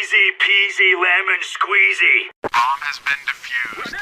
Easy peasy lemon squeezy. Bomb has been defused.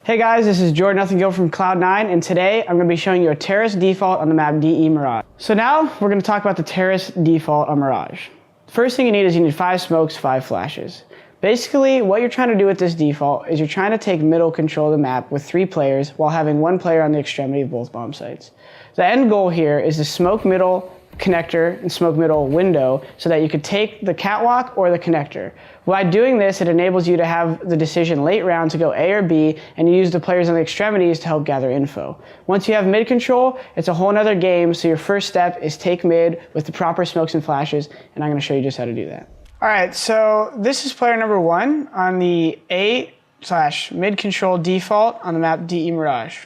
Hey guys, this is Jordan Nothing Gill from Cloud9, and today I'm going to be showing you a terrorist default on the map DE Mirage. So now we're going to talk about the terrorist default on Mirage. First thing you need is you need 5 smokes, 5 flashes. Basically, what you're trying to do with this default is you're trying to take middle control of the map with 3 players while having 1 player on the extremity of both bomb sites. The end goal here is to smoke middle connector and smoke middle window so that you could take the catwalk or the connector. By doing this, it enables you to have the decision late round to go A or B, and you use the players on the extremities to help gather info. Once you have mid control, it's a whole nother game, so your first step is take mid with the proper smokes and flashes, and I'm going to show you just how to do that. Alright, so this is player number 1 on the A/mid control default on the map DE Mirage.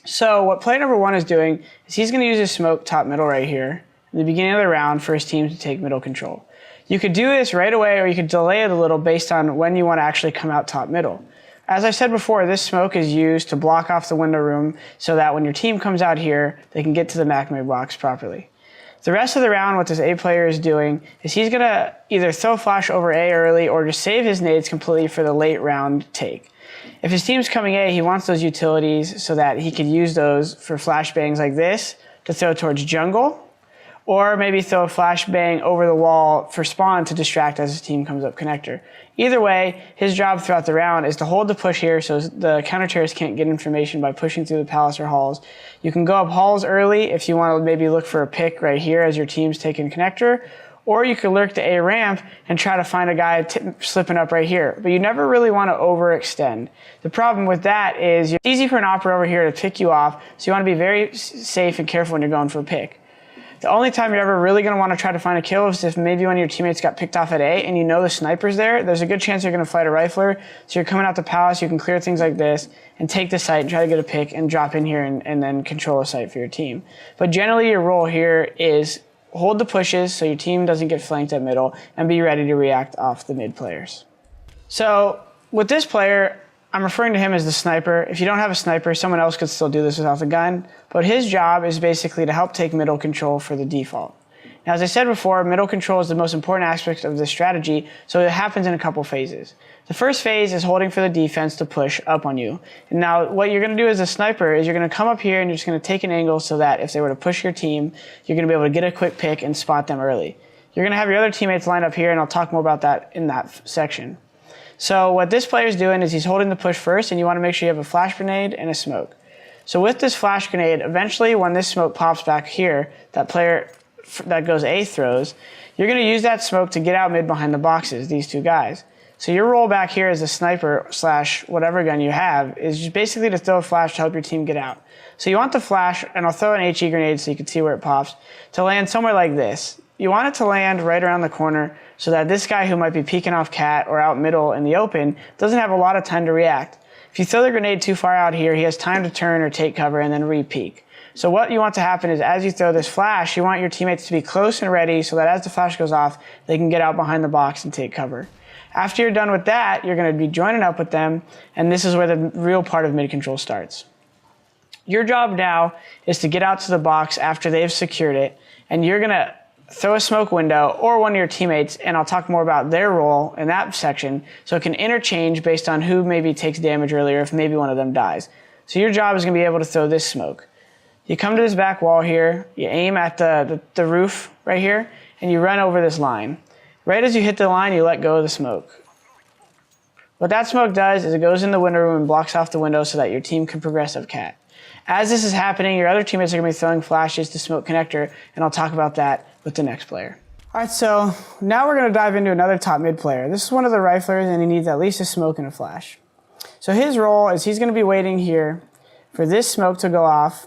So what player number 1 is doing is he's going to use his smoke top middle right here in the beginning of the round for his team to take middle control. You could do this right away, or you could delay it a little based on when you want to actually come out top middle. As I said before, this smoke is used to block off the window room so that when your team comes out here, they can get to the Mac mid box properly. The rest of the round, what this A player is doing is he's going to either throw flash over A early or just save his nades completely for the late round take. If his team's coming A, he wants those utilities so that he could use those for flashbangs like this to throw towards jungle, or maybe throw a flashbang over the wall for spawn to distract as his team comes up connector. Either way, his job throughout the round is to hold the push here so the counter-terrorists can't get information by pushing through the palace or halls. You can go up halls early if you want to maybe look for a pick right here as your team's taking connector, or you could lurk the A ramp and try to find a guy slipping up right here. But you never really want to overextend. The problem with that is it's easy for an operator over here to pick you off, so you want to be very safe and careful when you're going for a pick. The only time you're ever really going to want to try to find a kill is if maybe one of your teammates got picked off at A and you know the sniper's there. There's a good chance you're going to fight a rifler. So you're coming out the palace, you can clear things like this and take the site and try to get a pick and drop in here and then control a site for your team. But generally your role here is hold the pushes so your team doesn't get flanked at middle and be ready to react off the mid players. So with this player, I'm referring to him as the sniper. If you don't have a sniper, someone else could still do this without the gun, but his job is basically to help take middle control for the default. Now, as I said before, middle control is the most important aspect of this strategy, so it happens in a couple phases. The first phase is holding for the defense to push up on you. And now, what you're going to do as a sniper is you're going to come up here and you're just going to take an angle so that if they were to push your team, you're going to be able to get a quick pick and spot them early. You're going to have your other teammates lined up here, and I'll talk more about that in that section. So what this player is doing is he's holding the push first, and you want to make sure you have a flash grenade and a smoke. So with this flash grenade, eventually when this smoke pops back here, that player that goes A throws, you're going to use that smoke to get out mid behind the boxes, these 2 guys. So your role back here as a sniper / whatever gun you have is just basically to throw a flash to help your team get out. So you want the flash, and I'll throw an HE grenade so you can see where it pops, to land somewhere like this. You want it to land right around the corner so that this guy who might be peeking off cat or out middle in the open doesn't have a lot of time to react. If you throw the grenade too far out here, he has time to turn or take cover and then re-peek. So what you want to happen is as you throw this flash, you want your teammates to be close and ready so that as the flash goes off, they can get out behind the box and take cover. After you're done with that, you're going to be joining up with them, and this is where the real part of mid control starts. Your job now is to get out to the box after they've secured it, and you're going to throw a smoke window or one of your teammates, and I'll talk more about their role in that section, so it can interchange based on who maybe takes damage earlier if maybe one of them dies. So your job is going to be able to throw this smoke. You come to this back wall here, you aim at the roof right here, and you run over this line. Right as you hit the line, you let go of the smoke. What that smoke does is it goes in the window room and blocks off the window so that your team can progress up cat. As this is happening, your other teammates are going to be throwing flashes to smoke connector, and I'll talk about that with the next player. All right, so now we're going to dive into another top mid player. This is one of the riflers, and he needs at least a smoke and a flash. So his role is he's going to be waiting here for this smoke to go off,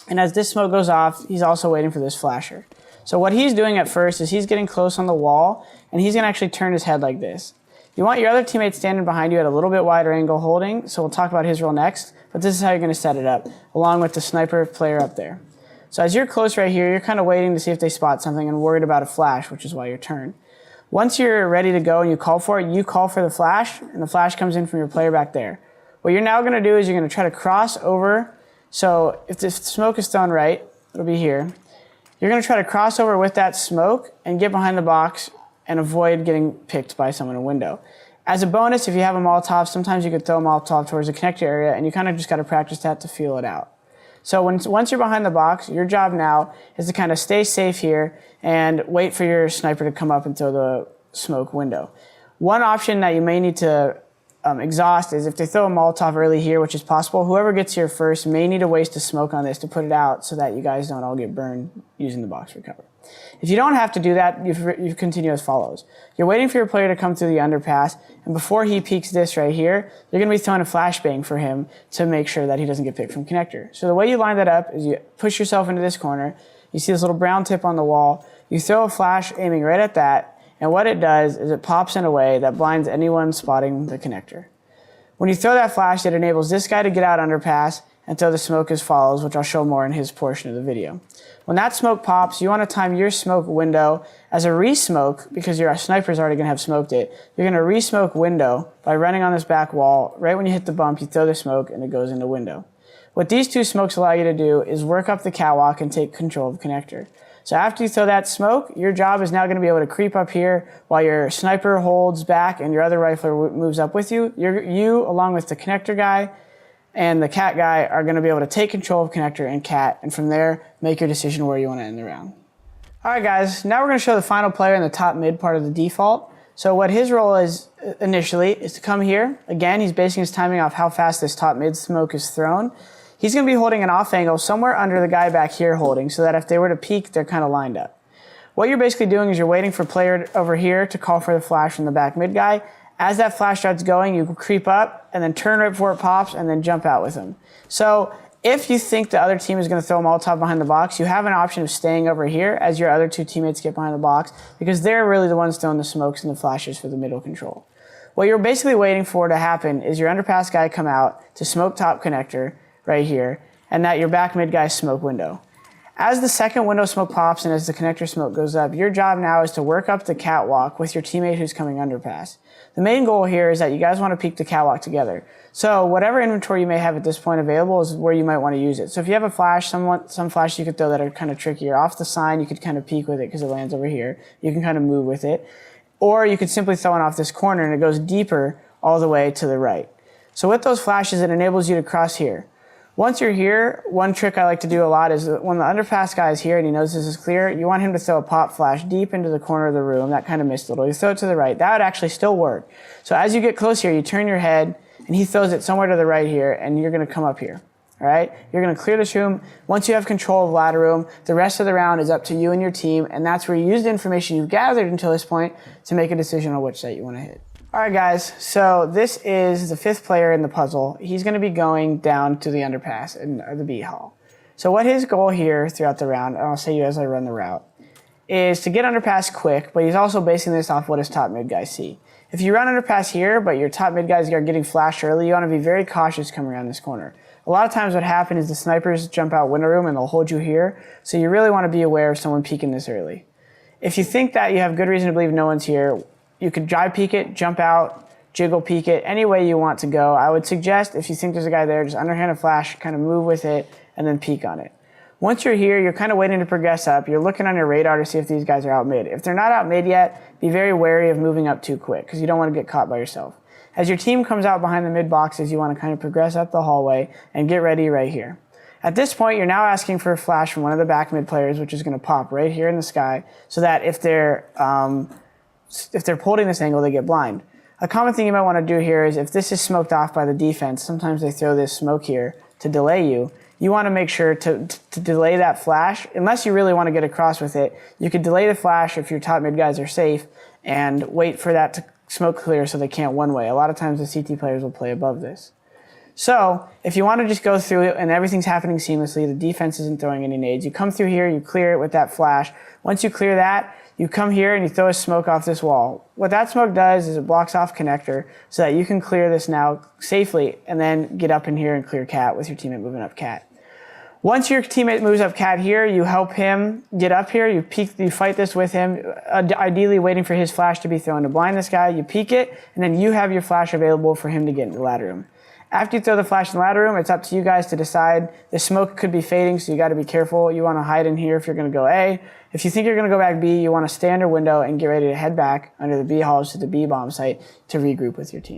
and as this smoke goes off, he's also waiting for this flasher. So what he's doing at first is he's getting close on the wall, and he's going to actually turn his head like this. You want your other teammate standing behind you at a little bit wider angle holding, so we'll talk about his role next, but this is how you're going to set it up, along with the sniper player up there. So as you're close right here, you're kind of waiting to see if they spot something and worried about a flash, which is why your turn. Once you're ready to go and you call for it, you call for the flash, and the flash comes in from your player back there. What you're now going to do is you're going to try to cross over. So if the smoke is thrown right, it'll be here. You're going to try to cross over with that smoke and get behind the box and avoid getting picked by someone in a window. As a bonus, if you have a Molotov, sometimes you could throw a Molotov towards the connector area, and you kind of just got to practice that to feel it out. So once you're behind the box, your job now is to kind of stay safe here and wait for your sniper to come up and throw the smoke window. One option that you may need to exhaust is if they throw a Molotov early here, which is possible, whoever gets here first may need to waste a smoke on this to put it out so that you guys don't all get burned using the box for cover. If you don't have to do that, you continue as follows. You're waiting for your player to come through the underpass, and before he peeks this right here, you're going to be throwing a flashbang for him to make sure that he doesn't get picked from connector. So the way you line that up is you push yourself into this corner, you see this little brown tip on the wall, you throw a flash aiming right at that, and what it does is it pops in a way that blinds anyone spotting the connector. When you throw that flash, it enables this guy to get out underpass and throw the smoke as follows, which I'll show more in his portion of the video. When that smoke pops, you want to time your smoke window as a re-smoke, because your sniper's already going to have smoked it. You're going to re-smoke window by running on this back wall. Right when you hit the bump, you throw the smoke and it goes into window. What these two smokes allow you to do is work up the catwalk and take control of the connector. So after you throw that smoke, your job is now going to be able to creep up here while your sniper holds back and your other rifler moves up with you. You, along with the connector guy and the cat guy, are going to be able to take control of connector and cat, and from there, make your decision where you want to end the round. All right, guys, now we're going to show the final player in the top mid part of the default. So what his role is initially is to come here. Again, he's basing his timing off how fast this top mid smoke is thrown. He's going to be holding an off angle somewhere under the guy back here holding, so that if they were to peek, they're kind of lined up. What you're basically doing is you're waiting for player over here to call for the flash from the back mid guy. As that flash starts going, you creep up and then turn right before it pops and then jump out with him. So if you think the other team is going to throw a Molotov behind the box, you have an option of staying over here as your other two teammates get behind the box, because they're really the ones throwing the smokes and the flashes for the middle control. What you're basically waiting for to happen is your underpass guy come out to smoke top connector right here, and that your back mid guy smoke window. As the second window smoke pops and as the connector smoke goes up, your job now is to work up the catwalk with your teammate who's coming underpass. The main goal here is that you guys want to peek the catwalk together. So whatever inventory you may have at this point available is where you might want to use it. So if you have a flash, some flashes you could throw that are kind of trickier. Off the sign, you could kind of peek with it because it lands over here. You can kind of move with it. Or you could simply throw it off this corner and it goes deeper all the way to the right. So with those flashes, it enables you to cross here. Once you're here, one trick I like to do a lot is when the underpass guy is here and he knows this is clear, you want him to throw a pop flash deep into the corner of the room. That kind of missed a little. You throw it to the right. That would actually still work. So as you get close here, you turn your head and he throws it somewhere to the right here, and you're going to come up here. All right? You're going to clear this room. Once you have control of ladder room, the rest of the round is up to you and your team, and that's where you use the information you've gathered until this point to make a decision on which site you want to hit. All right, guys, so this is the fifth player in the puzzle. He's going to be going down to the underpass in the B hall. So what his goal here throughout the round, and I'll say you as I run the route, is to get underpass quick, but he's also basing this off what his top mid guys see. If you run underpass here, but your top mid guys are getting flashed early, you want to be very cautious coming around this corner. A lot of times what happens is the snipers jump out window room and they'll hold you here, so you really want to be aware of someone peeking this early. If you think that you have good reason to believe no one's here, you could drive peek it, jump out, jiggle peek it, any way you want to go. I would suggest if you think there's a guy there, just underhand a flash, kind of move with it, and then peek on it. Once you're here, you're kind of waiting to progress up. You're looking on your radar to see if these guys are out mid. If they're not out mid yet, be very wary of moving up too quick because you don't want to get caught by yourself. As your team comes out behind the mid boxes, you want to kind of progress up the hallway and get ready right here. At this point, you're now asking for a flash from one of the back mid players, which is going to pop right here in the sky, so that if they're holding this angle, they get blind. A common thing you might want to do here is if this is smoked off by the defense, sometimes they throw this smoke here to delay you. You want to make sure to delay that flash. Unless you really want to get across with it, you could delay the flash if your top mid guys are safe and wait for that to smoke clear so they can't one way. A lot of times the CT players will play above this. So if you want to just go through it and everything's happening seamlessly, the defense isn't throwing any nades, you come through here, you clear it with that flash. Once you clear that, you come here and you throw a smoke off this wall. What that smoke does is it blocks off connector so that you can clear this now safely and then get up in here and clear cat with your teammate moving up cat. Once your teammate moves up cat here, you help him get up here, you fight this with him, ideally waiting for his flash to be thrown to blind this guy, you peek it, and then you have your flash available for him to get into the ladder room. After you throw the flash in the ladder room, it's up to you guys to decide. The smoke could be fading, so you got to be careful. You want to hide in here if you're going to go A. If you think you're going to go back B, you want to stay under window and get ready to head back under the B halls to the B bomb site to regroup with your team.